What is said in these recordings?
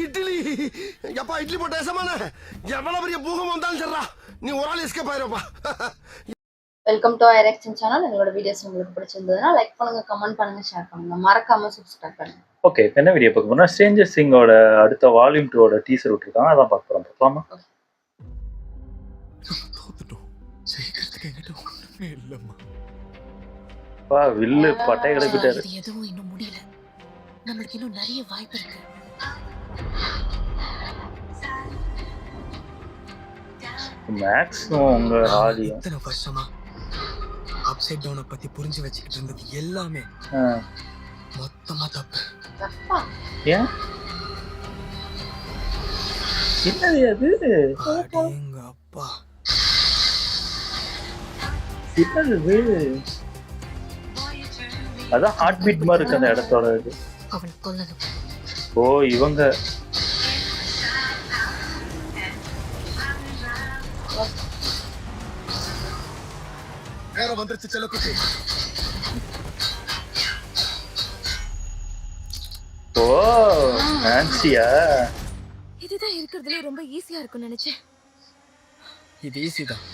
இட்லி எப்பா இட்லி போட்ட சமான எவ்வளவு பெரிய பூகம் வந்தாலும் சரிடா நீ ஒரு ஆள் எஸ்கேப் ஆயிருப்பா. வெல்கம் டு ஐரெக்ஷன் சேனல். எங்களோட வீடியோஸ் உங்களுக்கு பிடிச்சிருந்ததுன்னா லைக் பண்ணுங்க, கமெண்ட் பண்ணுங்க, ஷேர் பண்ணுங்க, மறக்காம சப்ஸ்கிரைப் பண்ணுங்க. ஓகே, என்ன வீடியோ பார்க்க போறோம்னா ஸ்ட்ரேஞ்சர் திங்கோட அடுத்த வால்யூம் 2 ஓட டீசர் விட்டுருக்காங்க. அதான் பார்க்க போறோம். பார்க்கலாமா? பா வில்லு பட்டை கிளப்பிட்டாரு. எதுவும் இன்னும் முடியல. நமக்கு இன்னும் நிறைய வாய்ப்பு இருக்கு. மேக்ஸிமம் உங்க ஆடியோ இத்தனை வருஷமா அப்சைட் டவுனை பத்தி புரிஞ்சு வச்சுக்கிட்டு இருந்தது எல்லாமே மொத்தமா தப்பு. ஏன் என்னது அது? எங்க அப்பா என்னது? அதான் ஹார்ட் பீட் மாதிரி இருக்கு அந்த இடத்தோட இது. அவன் கொல்லணும். ஓ இவங்க நேரம் வந்துருச்சு செல்லக்குட்டி. ஓ நான்சியா? இதுதான் இருக்கிறதுல ரொம்ப ஈஸியா இருக்கும்னு நினைச்சேன். இது ஈஸி தான்.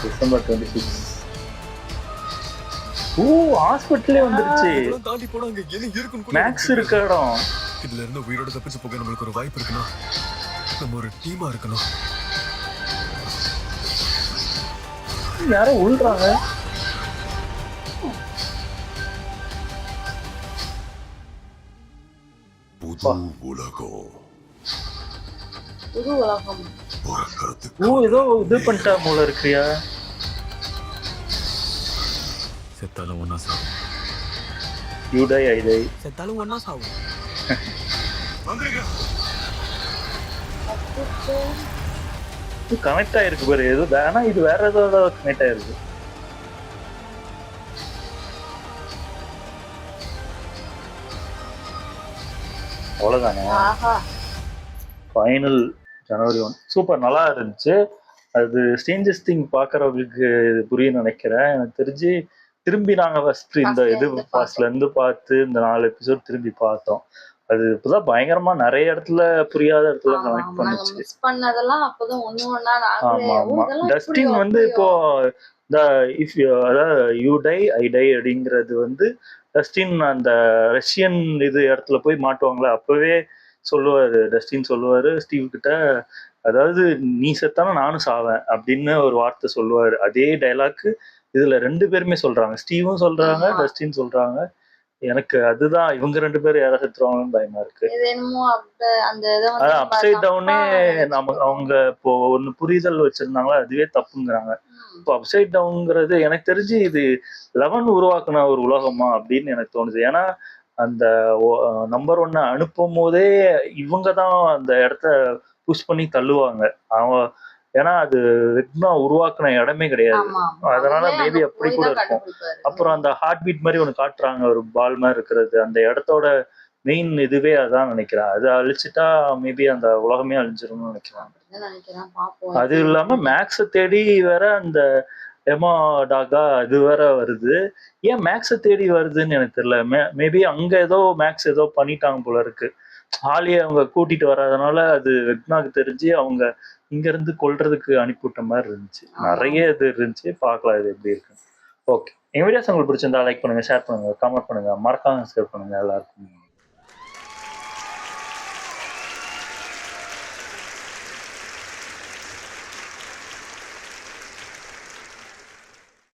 டிசம்பர் 26. ஓ ஹாஸ்பிட்டலே வந்துருச்சு. தாண்டி போனா அங்க என்ன இருக்குன்னு மேக்ஸ் இருக்க இடம். இதுல இருந்து உயிரோட தப்பிச்சு போக நம்மளுக்கு ஒரு வாய்ப்பு இருக்குன்னா நம்ம ஒரு டீமா இருக்கணும். யாரோ உள்றாங்க. புது உலகம். புது உலகம். ஓ ஏதோ இது பண்ணிட்டா போல இருக்கியா? செத்தாலும் ஒன்னா சாவும். யூடை ஐடை. செத்தாலும் ஒன்னா சாவும். கனெக்ட் ஆயிருக்கு பாரு ஏதோ. ஆனா இது வேற ஏதோ கனெக்ட் ஆயிருக்கு. அவ்வளவுதானே? ஃபைனல் ஜனவரி 1. சூப்பர், நல்லா இருந்துச்சு. அது ஸ்ட்ரேஞ்சர்ஸ் திங் பாக்குறவங்களுக்கு புரியும் நினைக்கிறேன். எனக்கு தெரிஞ்சு திரும்பி நாங்க ஃபர்ஸ்ட் இந்த இது ஃபர்ஸ்ட்ல இருந்து பார்த்து இந்த 4 எபிசோட் திரும்பி பார்த்தோம். அது இப்பதான் பயங்கரமா நிறைய இடத்துல புரியாத இடத்துல கனெக்ட் பண்ணுச்சு. மிஸ் பண்ணதெல்லாம் அப்பதான் ஒண்ணு ஒண்ணா ஆமா ஆமா. டஸ்டின் வந்து இப்போ இந்த இஃப் அதாவது யூ டை ஐ டை அப்படிங்கிறது வந்து டஸ்டின் அந்த ரஷ்யன் இது இடத்துல போய் மாட்டுவாங்களே அப்பவே சொல்லுவாரு. டஸ்டின் சொல்லுவாரு ஸ்டீவ் கிட்ட, அதாவது நீ செத்தானா நானும் சாவேன் அப்படின்னு ஒரு வார்த்தை சொல்லுவாரு. அதே டைலாக் இதுல 2 பேருமே சொல்றாங்க. ஸ்டீவும் சொல்றாங்க, டஸ்டின் சொல்றாங்க. எனக்கு அதுதான் இவங்க 2 பேரும் யாராவது செத்துருவாங்கன்னு பயமா இருக்கு. அதான் அப்சைட் டவுனே நம்ம அவங்க இப்போ ஒண்ணு புரிதல் வச்சிருந்தாங்களா அதுவே தப்புங்கிறாங்க. இப்போ அப்சைட் டவுன்ங்கிறது எனக்கு தெரிஞ்சு இது 11 உருவாக்குன ஒரு உலகமா அப்படின்னு எனக்கு தோணுது. ஏன்னா அந்த நம்பர் 1 அனுப்பும் போதே இவங்க தான் அந்த இடத்த புஷ் பண்ணி தள்ளுவாங்க. அவன் ஏன்னா அது வெக்னா உருவாக்குன இடமே கிடையாது. அதனால மேபி அப்படி கூட இருக்கும். அப்புறம் அந்த ஹார்ட் பீட் மாதிரி ஒண்ணு காட்டுறாங்க, ஒரு பால் மாதிரி இருக்கிறது. அந்த இடத்தோட மெயின் இதுவே அதான் நினைக்கிறேன். அதை அழிச்சுட்டா மேபி அந்த உலகமே அழிஞ்சிரும்னு நினைக்கிறேன். அது இல்லாம மேக்ஸை தேடி வேற அந்த எமா டாகா அது வேற வருது. ஏன் மேக்ஸை தேடி வருதுன்னு எனக்கு தெரியல. மேபி அங்க ஏதோ மேக்ஸ் ஏதோ பண்ணிட்டாங்க போல இருக்கு. ஹாலியை அவங்க கூட்டிட்டு வர்றதுனால அது வெக்னாக்கு தெரிஞ்சு அவங்க இங்க இருந்து கொல்றதுக்கு அனுப்பிவிட்ட மாதிரி இருந்துச்சு. நிறைய இது இருந்துச்சு. பார்க்கலாம் இது எப்படி இருக்கு. ஓகே, என் வீடியோஸ் உங்களுக்கு பிடிச்சிருந்தா லைக் பண்ணுங்க, ஷேர் பண்ணுங்க, கமெண்ட் பண்ணுங்க, மறக்காம சப்ஸ்கிரைப் பண்ணுங்க. எல்லாருக்கும்